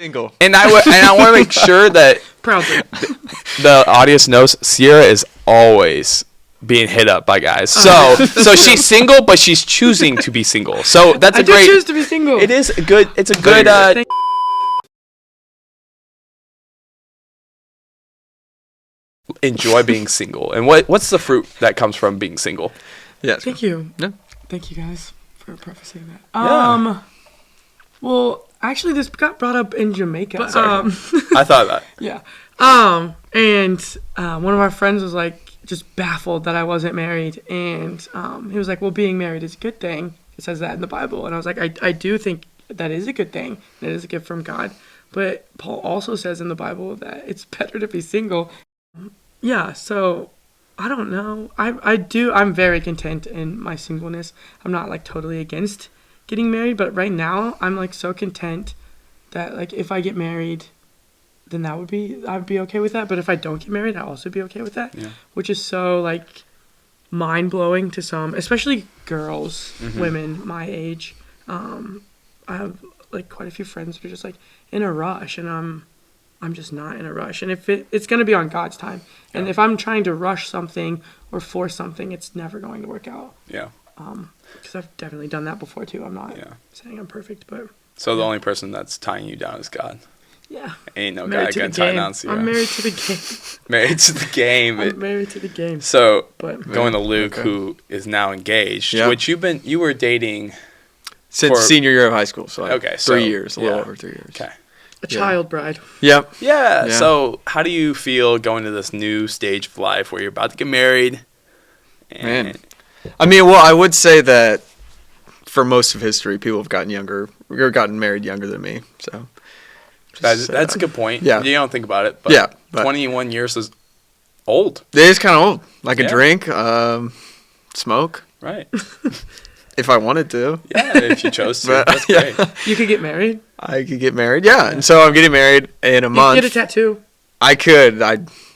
Single. And I want to make sure that Proudly. the audience knows Sierra is always being hit up by guys. So she's single, but she's choosing to be single. So that's I a great. do choose to be single. It is a good. It's a good. Enjoy being single. And what's the fruit that comes from being single? Yes. Thank you. Yeah. Thank you guys for prefacing that. Yeah. Well, actually, this got brought up in Jamaica. But, I thought that. yeah. And one of my friends was like just baffled that I wasn't married, and he was like, "Well, being married is a good thing. It says that in the Bible." And I was like, I do think that is a good thing. It is a gift from God. But Paul also says in the Bible that it's better to be single. Yeah, so I don't know. I'm very content in my singleness. I'm not like totally against getting married, but right now I'm like so content that like if I get married, then I'd be okay with that. But if I don't get married, I'll also be okay with that. Yeah. Which is so like mind blowing to some, especially girls, women my age. I have like quite a few friends that are just like in a rush, and I'm just not in a rush. And if it's going to be on God's time. And if I'm trying to rush something or force something, it's never going to work out. Yeah. Because I've definitely done that before too. I'm not saying I'm perfect, but So the only person that's tying you down is God. yeah. Ain't no Married guy to gonna the tie game. down Sierra. I'm married to the game. Married to the game. I'm married to the game. So But going to Luke, Okay. who is now engaged, Yeah. which you were dating. Since For- senior year of high school, so like Okay, so, 3 years, a little yeah. over 3 years. Okay. a child bride. Yep. Yeah. Yeah. So how do you feel going to this new stage of life where you're about to get married? And Man. I mean, well, I would say that for most of history, people have gotten younger or gotten married younger than me. So that's a good point. Yeah. You don't think about it, but Yeah, but- 21 years is old, it is kind of old. I could Yeah. drink, smoke right? if I wanted to. Yeah, if you chose to. But, That's yeah. great. You could get married. I could get married. Yeah. And so I'm getting married in a You month. could get a tattoo. I could.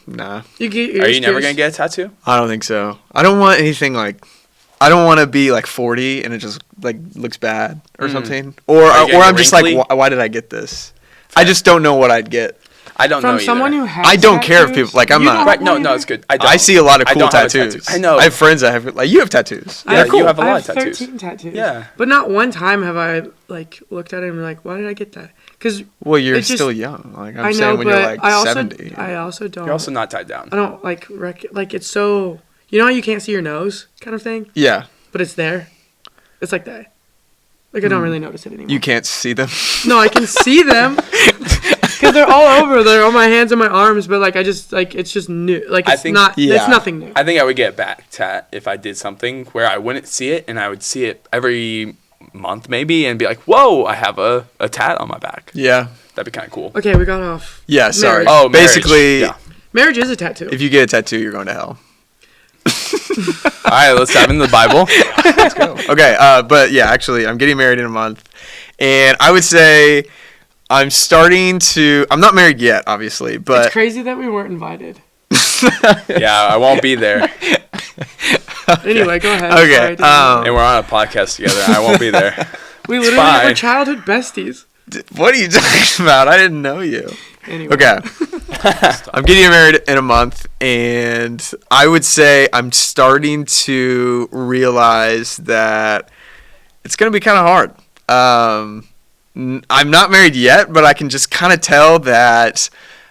Nah. You get Are yours you never pierced. gonna get a tattoo? I don't think so. I don't want anything like. I don't want to be like 40 and it just like looks bad or something. Or Are you getting I'm just like, wrinkly? why did I get this? I just don't know what I'd get. I don't know From either. someone who has I don't care if tattoos? people like. I'm You not. don't Right? No, want no, either? it's good. I don't. I see a lot of I cool don't have a tattoos. tattoo. I know. I have friends that have like you have tattoos. I Yeah, have, you have a lot I of have tattoos. 13 tattoos. Yeah. But not one time have I like looked at it and been like, why did I get that? Because Well, you're It's just- still young. Like I'm I know, saying, when but you're like I also 70. I also don't. You're also not tied down. I don't like like it's so you know how you can't see your nose kind of thing, Yeah, but it's there. It's like that. Like I don't really notice it anymore. you can't see them. No, I can see them because they're all over. They're on my hands and my arms, but like I just like it's just new. Like I it's think- not. Yeah. It's nothing new. I think I would get back tat if I did something where I wouldn't see it and I would see it every month maybe and be like, whoa, I have a tat on my back. Yeah, That'd be kind of cool. Okay, we got off. yeah. Sorry. Marriage. Oh, marriage. basically, Yeah. Marriage is a tattoo. if you get a tattoo, you're going to hell. All right, let's dive into the Bible. Let's go. Okay, but yeah, actually, I'm getting married in a month, and I would say I'm starting to. I'm not married yet, obviously, It's but crazy that we weren't invited. Yeah, I won't be there. Anyway, go ahead. Okay, Sorry, I didn't- And we're on a podcast together. I won't be there. we literally fine. were childhood besties. what are you talking about? I didn't know you. Anyway. Okay. I'm getting married in a month, and I would say I'm starting to realize that it's going to be kind of hard. I'm not married yet, but I can just kind of tell that,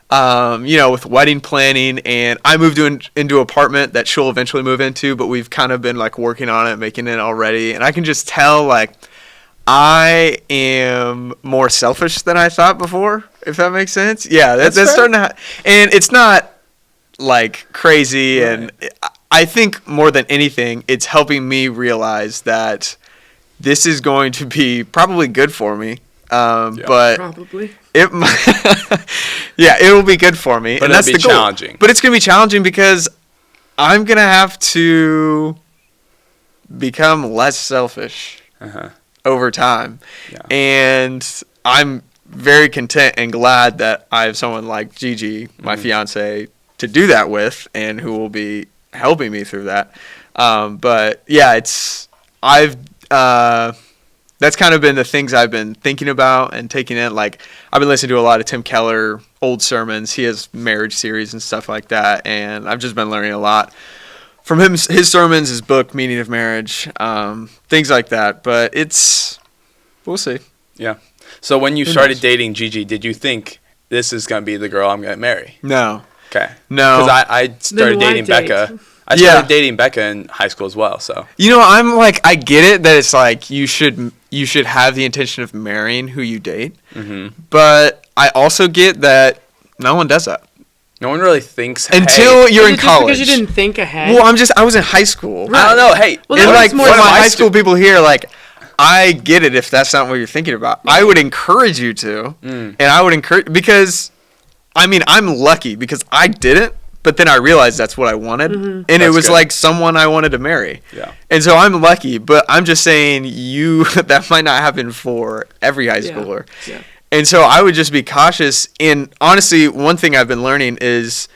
with wedding planning, and I moved into an apartment that she'll eventually move into, but we've kind of been like working on it, making it already, and I can just tell like I am more selfish than I thought before, if that makes sense. Yeah, that's fair. starting to and it's not like crazy, Right. and I think more than anything, it's helping me realize that this is going to be probably good for me. But Probably. it yeah, it will be good for me, But and it'll that's be the goal. challenging. But it's going to be challenging because I'm going to have to become less selfish Uh-huh. over time. Yeah. And I'm very content and glad that I have someone like Gigi, my fiance, to do that with, and who will be helping me through that. But yeah, there's that's kind of been the things I've been thinking about and taking in. Like, I've been listening to a lot of Tim Keller old sermons. He has marriage series and stuff like that, and I've just been learning a lot from him, his sermons, his book, Meaning of Marriage, things like that. But we'll see. Yeah. So when you started dating Gigi, did you think this is going to be the girl I'm going to marry? No. Okay. No. Because I started why dating date? Becca. I started dating Becca in high school as well. So I'm like, I get it that it's like you should have the intention of marrying who you date, but I also get that no one does that no one really thinks until you're in Is it just college. because you didn't think ahead? Well, I was in high school. I don't know. Hey, Well, And that like was more one of my like high school people here, like, I get it if that's not what you're thinking about. I would encourage you to, and I would encourage, because, I mean, I'm lucky because I didn't, but then I realized that's what I wanted, and it That's was good. like someone I wanted to marry. Yeah. And so I'm lucky, but I'm just saying that might not happen for every high schooler. Yeah. And so I would just be cautious. And honestly, one thing I've been learning is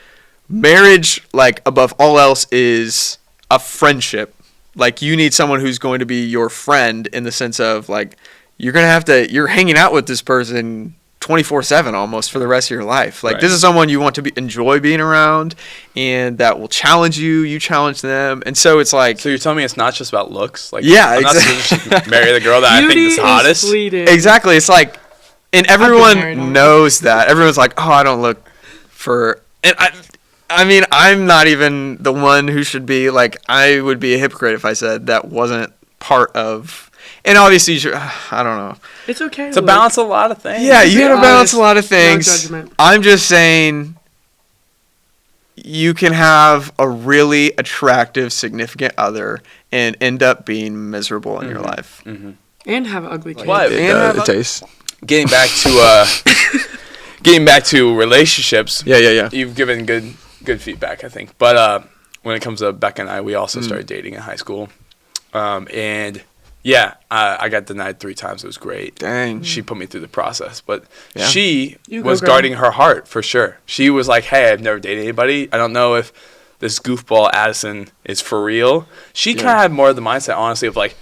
marriage, like, above all else, is a friendship. Like, you need someone who's going to be your friend in the sense of, like, you're hanging out with this person 24/7 almost for the rest of your life. Like, Right. this is someone you want to enjoy being around, and that will challenge you. You challenge them. And so it's like, So you're telling me it's not just about looks? Like, Yeah, I'm not exactly. supposed to marry the girl that I think Beauty is hottest. is fleeting. exactly. It's like, and married everyone already. knows that. Everyone's like, oh, I don't look for, and I mean, I'm not even the one who should be, like, I would be a hypocrite if I said that wasn't part of, and obviously, I don't know. It's okay. To balance a lot of things. Yeah, you be gotta balance honest, a lot of no things. judgment. I'm just saying, you can have a really attractive, significant other and end up being miserable in your life. and have ugly kids. What? And taste. Getting back to relationships. Yeah. You've given good feedback, I think. But when it comes to Becca and I, we also started dating in high school, and yeah, I got denied 3 times. It was great. Dang. She put me through the process, but Yeah. she You go, was girl. guarding her heart for sure. She was like, "Hey, I've never dated anybody. I don't know if this goofball Addison is for real." She kind of had more of the mindset, honestly, of like,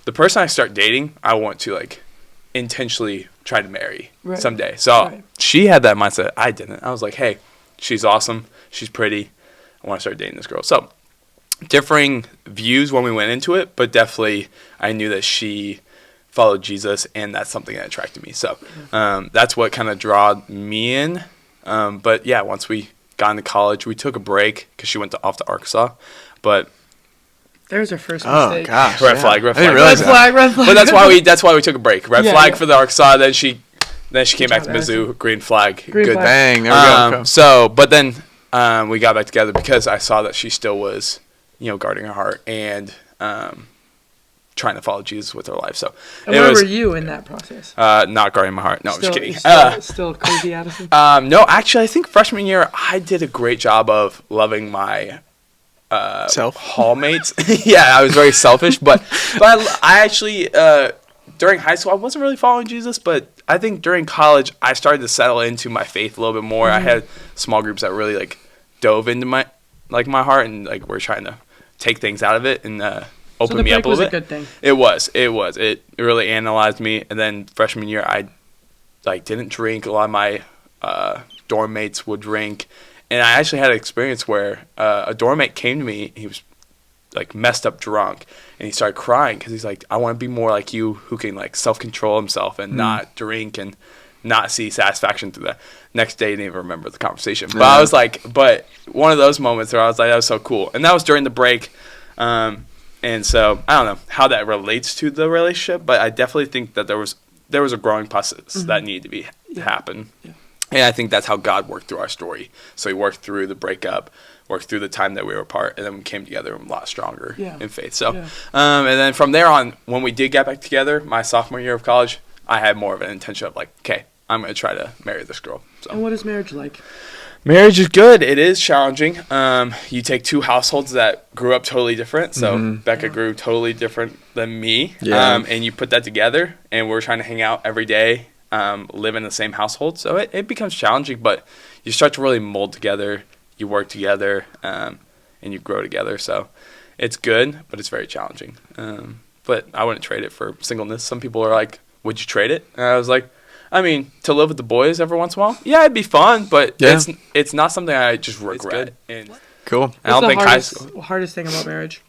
the person I start dating, I want to like intentionally try to marry Right. someday. So Right. she had that mindset. I didn't. I was like, "Hey, she's awesome. She's pretty. I want to start dating this girl." So differing views when we went into it, but definitely I knew that she followed Jesus, and that's something that attracted me. So that's what kind of drawed me in. But yeah, once we got into college, we took a break because she went off to Arkansas. But There's our first Oh, mistake. gosh. red flag. I didn't Red realize that. flag, red flag. But that's why we took a break. Red Yeah, flag yeah. for the Arkansas. Then she came back to job, Addison. Mizzou. Green flag. Green Good. flag. Dang, there we go. So, but then we got back together because I saw that she still was, guarding her heart and trying to follow Jesus with her life. So And it where was were you in that process? not guarding my heart. No, I'm just kidding. Still crazy Addison. No, actually, I think freshman year I did a great job of loving my Self. hallmates. Yeah, I was very selfish, but I actually during high school I wasn't really following Jesus, but I think during college I started to settle into my faith a little bit more. I had small groups that really like dove into my heart and like were trying to take things out of it and open So the me up break a was little a bit. good thing. It was. It really analyzed me. And then freshman year, I didn't drink. A lot of my dorm mates would drink, and I actually had an experience where a dorm mate came to me. He was like messed up drunk, and he started crying because he's like, "I want to be more like you, who can like self control himself and not drink and not see satisfaction through that." Next day, I didn't even remember the conversation. But I was like, but one of those moments where I was like, that was so cool, and that was during the break. And so I don't know how that relates to the relationship, but I definitely think that there was a growing process that needed to happen. Yeah. And I think that's how God worked through our story. So he worked through the breakup, worked through the time that we were apart, and then we came together a lot stronger in faith. So, Yeah. and then from there on, when we did get back together, my sophomore year of college, I had more of an intention of like, okay, I'm going to try to marry this girl. So. And what is marriage like? Marriage is good. It is challenging. You take 2 households that grew up totally different. So Becca grew totally different than me. Yeah. And you put that together, and we're trying to hang out every day, live in the same household. So it becomes challenging, but you start to really mold together. You work together, and you grow together. So it's good, but it's very challenging. But but I wouldn't trade it for singleness. Some people are like, would you trade it? And I was like, I mean, to live with the boys every once in a while, yeah, it'd be fun, but it's not something I just regret. And Cool. I don't think hardest thing about marriage?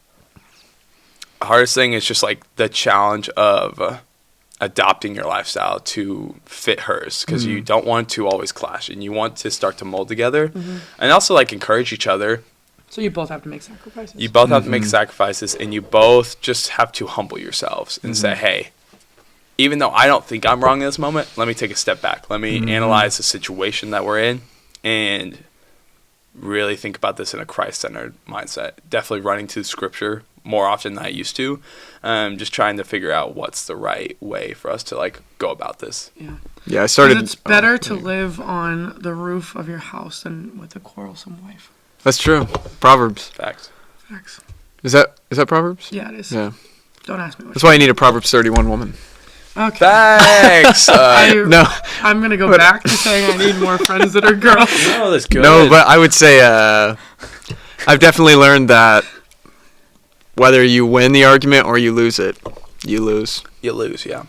hardest thing is just like the challenge of adopting your lifestyle to fit hers, because you don't want to always clash and you want to start to mold together and also like encourage each other. So you both have to make sacrifices. You both have to make sacrifices, and you both just have to humble yourselves and say, hey, even though I don't think I'm wrong in this moment, let me take a step back. Let me analyze the situation that we're in and really think about this in a Christ-centered mindset. Definitely running to Scripture more often than I used to. Just trying to figure out what's the right way for us to like go about this. Yeah, I started. It's better to live on the roof of your house than with a quarrelsome wife. That's true. Proverbs. Facts. Is that Proverbs? Yeah, it is. Yeah. Don't ask me. That's why you need a Proverbs 31 woman. Okay. Thanks. No. I'm gonna go back to saying I need more friends that are girls. No, that's good. No, but I would say I've definitely learned that whether you win the argument or you lose it, you lose. You lose, yeah.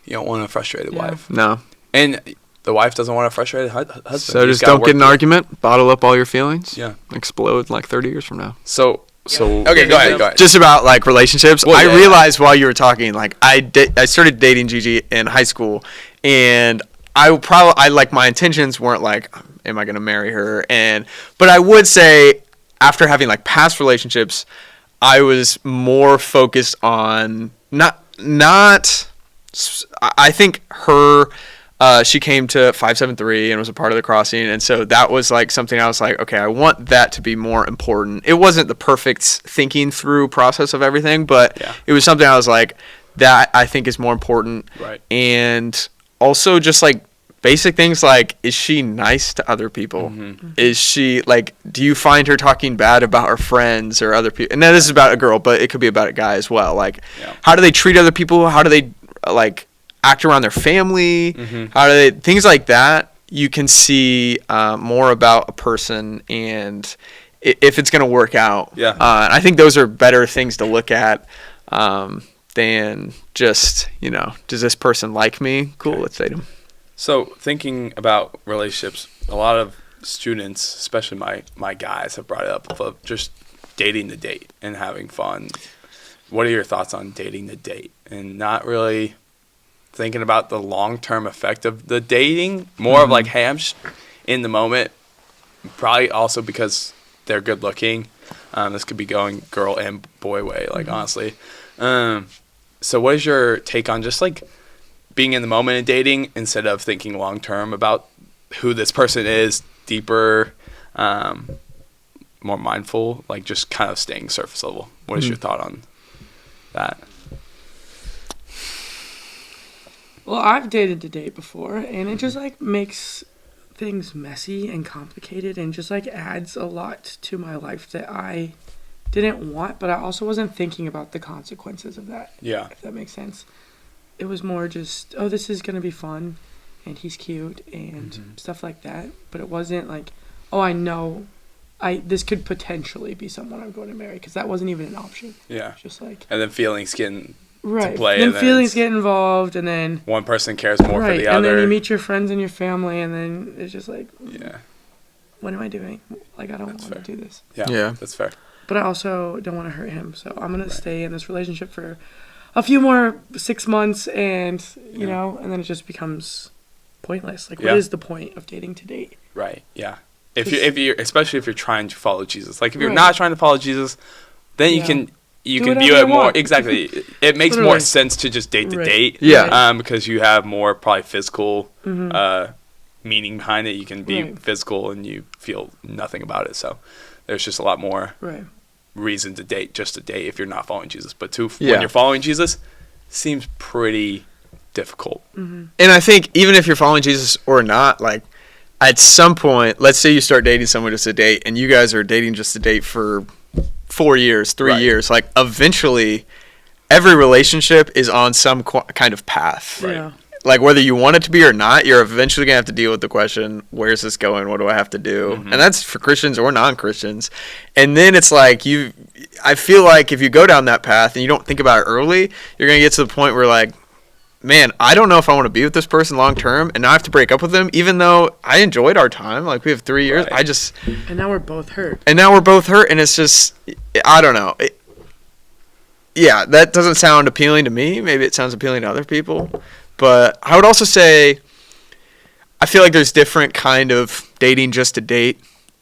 You don't want a frustrated wife. No. And the wife doesn't want a frustrated husband. So just don't get in an argument, bottle up all your feelings. Yeah. Explode like 30 years from now. So okay, go ahead. Just about like relationships. Well, I realized while you were talking, like I started dating Gigi in high school, and I like my intentions weren't like, am I gonna marry her? But I would say after having like past relationships, I was more focused on not. I think her. She came to 573 and was a part of the crossing, and so that was like something I was like, okay, I want that to be more important. It wasn't the perfect thinking through process of everything, but it was something I was like, that I think is more important. Right. And also just like basic things like, is she nice to other people? Is she like, do you find her talking bad about her friends or other people? And now this is about a girl, but it could be about a guy as well. Like, how do they treat other people? How do they like act around their family? How do they, things like that, you can see more about a person and if it's going to work out. And I think those are better things to look at than just, does this person like me? Cool, let's date him. So thinking about relationships, a lot of students, especially my guys, have brought it up of just dating the date and having fun. What are your thoughts on dating the date and not really thinking about the long-term effect of the dating, more of like, hey, I'm just in the moment, probably also because they're good looking. This could be going girl and boy way, like honestly. So what is your take on just like being in the moment and dating instead of thinking long-term about who this person is, deeper, more mindful, like just kind of staying surface level? What is your thought on that? Well, I've dated to date before, and it just like makes things messy and complicated and just like adds a lot to my life that I didn't want, but I also wasn't thinking about the consequences of that. Yeah. If that makes sense. It was more just, oh, this is going to be fun and he's cute and stuff like that. But it wasn't like, oh, I know this could potentially be someone I'm going to marry, because that wasn't even an option. Yeah. Just like. And then feelings getting right. to play. Then feelings get involved, and then one person cares more for the other. And then you meet your friends and your family, and then it's just like, yeah, what am I doing? Like, I don't want to do this. Yeah, that's fair. But I also don't want to hurt him, so I'm gonna stay in this relationship for a few more 6 months, and you know, and then it just becomes pointless. Like, what is the point of dating to date? Right. Yeah. If you're especially if you're trying to follow Jesus, like if you're not trying to follow Jesus, then you can view it more exactly. It makes more sense to just date to date. Yeah. Because you have more probably physical meaning behind it. You can be physical and you feel nothing about it. So there's just a lot more reason to date just to date if you're not following Jesus. But when you're following Jesus, seems pretty difficult. And I think even if you're following Jesus or not, like at some point, let's say you start dating someone just to date, and you guys are dating just to date for 4 years, 3 years, like eventually every relationship is on some kind of path. Right. like whether you want it to be or not, you're eventually gonna have to deal with the question, where's this going? What do I have to do? And that's for Christians or non-Christians. And then it's like I feel like if you go down that path and you don't think about it early, you're gonna get to the point where like, man, I don't know if I want to be with this person long term, and now I have to break up with them, even though I enjoyed our time. Like, we have 3 years. Right. And now we're both hurt. And it's just, I don't know. Yeah, that doesn't sound appealing to me. Maybe it sounds appealing to other people. But I would also say, I feel like there's different kind of dating just to date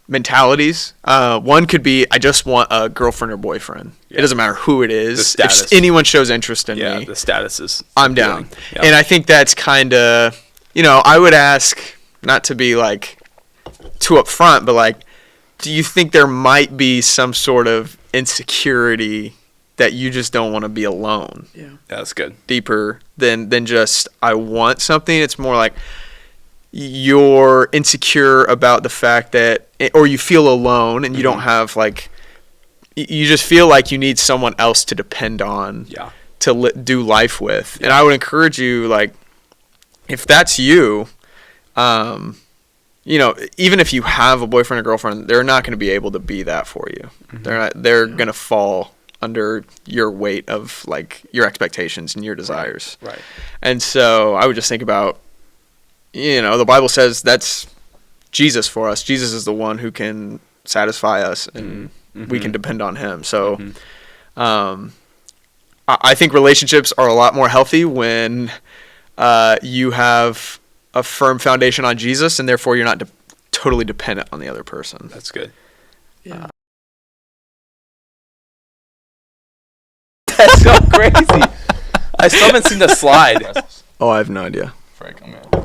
mentalities. One could be, I just want a girlfriend or boyfriend. Yeah. It doesn't matter who it is. If anyone shows interest in me. Yeah, the status is I'm down. Yeah. And I think that's kind of, I would ask, not to be like too upfront, but like, do you think there might be some sort of insecurity that you just don't want to be alone? Yeah. That's good. Deeper than just, I want something. It's more like, you're insecure about the fact that, or you feel alone and you don't have like, you just feel like you need someone else to depend on to do life with. And I would encourage you, like, if that's you, even if you have a boyfriend or girlfriend, they're not going to be able to be that for you. They're going to fall under your weight of like your expectations and your desires. Right. And so I would just think about, the Bible says that's Jesus for us. Jesus is the one who can satisfy us, and we can depend on him. So I think relationships are a lot more healthy when you have a firm foundation on Jesus, and therefore you're not totally dependent on the other person. That's good. Yeah. That's so crazy. I still haven't seen the slide. Oh, I have no idea.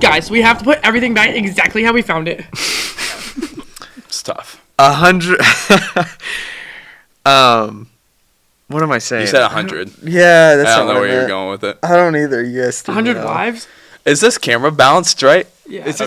Guys, we have to put everything back exactly how we found it. It's tough. 100. What am I saying? You said 100. Yeah, that's. I don't know where you're going with it. I don't either. You guys. 100 wives? Is this camera balanced right? Yeah. It's